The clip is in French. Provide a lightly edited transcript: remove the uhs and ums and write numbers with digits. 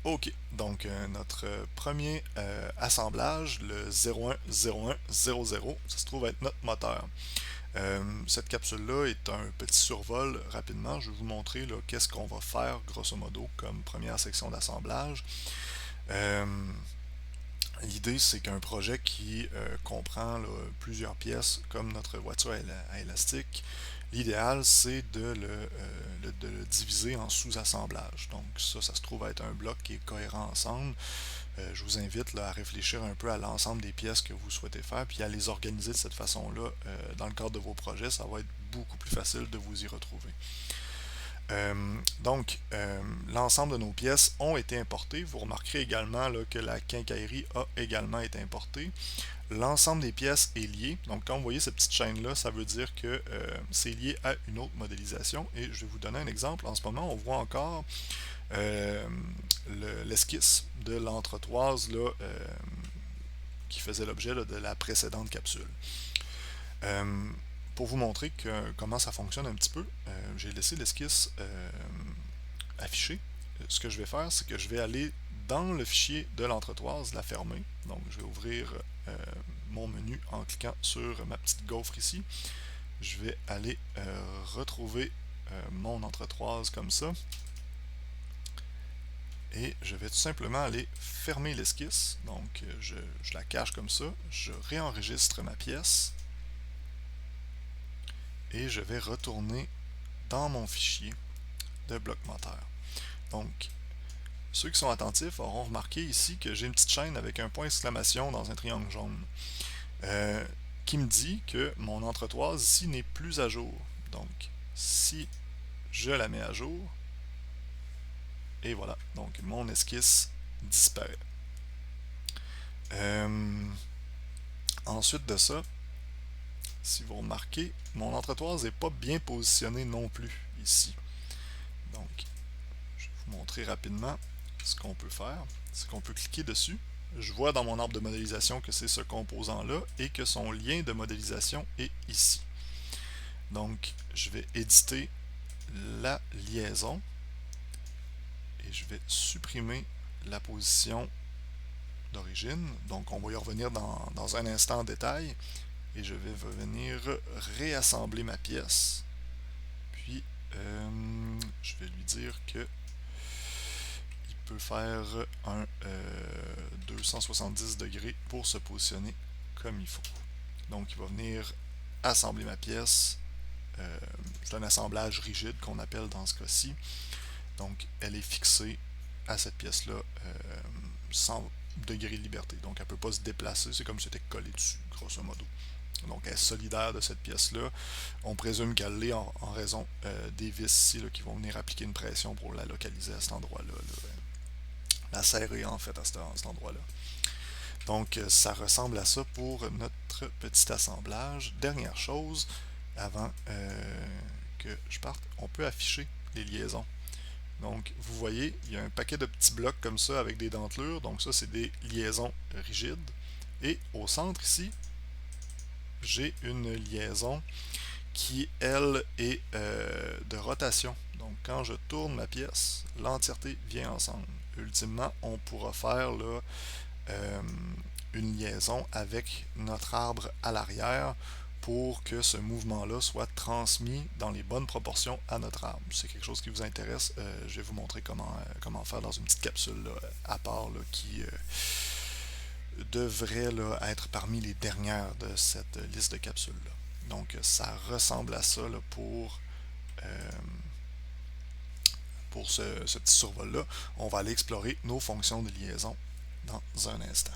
Ok, donc notre premier assemblage, le 010100, ça se trouve être notre moteur. Cette capsule-là est un petit survol rapidement. Je vais vous montrer là, qu'est-ce qu'on va faire grosso modo comme première section d'assemblage. Euh, L'idée, c'est qu'un projet qui comprend là, plusieurs pièces, comme notre voiture à élastique, l'idéal, c'est de le diviser en sous-assemblages. Donc ça se trouve être un bloc qui est cohérent ensemble. Je vous invite là, à réfléchir un peu à l'ensemble des pièces que vous souhaitez faire, puis à les organiser de cette façon-là dans le cadre de vos projets. Ça va être beaucoup plus facile de vous y retrouver. L'ensemble de nos pièces ont été importées. Vous remarquerez également là, que la quincaillerie a également été importée. L'ensemble des pièces est lié. Donc, quand vous voyez cette petite chaîne-là, ça veut dire que c'est lié à une autre modélisation. Et je vais vous donner un exemple. En ce moment, on voit encore euh, l'esquisse de l'entretoise là, qui faisait l'objet de la précédente capsule. Euh, pour vous montrer comment ça fonctionne un petit peu, j'ai laissé l'esquisse affichée. Ce que je vais faire, c'est que je vais aller dans le fichier de l'entretoise, la fermer. Donc, je vais ouvrir mon menu en cliquant sur ma petite gaufre ici. Je vais aller retrouver mon entretoise comme ça. Et je vais tout simplement aller fermer l'esquisse. Donc, je la cache comme ça. Je réenregistre ma pièce. Et je vais retourner dans mon fichier de bloc moteur. Donc, ceux qui sont attentifs auront remarqué ici que j'ai une petite chaîne avec un point d'exclamation dans un triangle jaune euh, qui me dit que mon entretoise ici n'est plus à jour. Donc, si je la mets à jour, et voilà, donc mon esquisse disparaît. Euh, Ensuite de ça, si vous remarquez, mon entretoise n'est pas bien positionnée non plus ici. Donc, je vais vous montrer rapidement ce qu'on peut faire. C'est qu'on peut cliquer dessus. Je vois dans mon arbre de modélisation que c'est ce composant-là et que son lien de modélisation est ici. Donc, je vais éditer la liaison et je vais supprimer la position d'origine. Donc, on va y revenir dans un instant en détail. Et je vais venir réassembler ma pièce. Puis, je vais lui dire que il peut faire un 270 degrés pour se positionner comme il faut. Donc, il va venir assembler ma pièce. C'est un assemblage rigide qu'on appelle dans ce cas-ci. Donc, elle est fixée à cette pièce-là 100 degrés de liberté. Donc, elle ne peut pas se déplacer. C'est comme si c'était collé dessus, grosso modo. Donc, elle est solidaire de cette pièce-là. On présume qu'elle l'est en raison des vis ici là, qui vont venir appliquer une pression pour la localiser à cet endroit-là. Là. La serrer en fait à cet endroit-là. Donc, ça ressemble à ça pour notre petit assemblage. Dernière chose, avant que je parte, on peut afficher les liaisons. Donc, vous voyez, il y a un paquet de petits blocs comme ça avec des dentelures. Donc, ça, c'est des liaisons rigides. Et au centre ici, j'ai une liaison qui, elle, est de rotation. Donc, quand je tourne ma pièce, l'entièreté vient ensemble. Ultimement, on pourra faire là, euh, une liaison avec notre arbre à l'arrière pour que ce mouvement-là soit transmis dans les bonnes proportions à notre arbre. Si c'est quelque chose qui vous intéresse, je vais vous montrer comment faire dans une petite capsule là, à part là, qui devrait là, être parmi les dernières de cette liste de capsules-là. Donc ça ressemble à ça là, euh, pour ce petit survol-là. On va aller explorer nos fonctions de liaison dans un instant.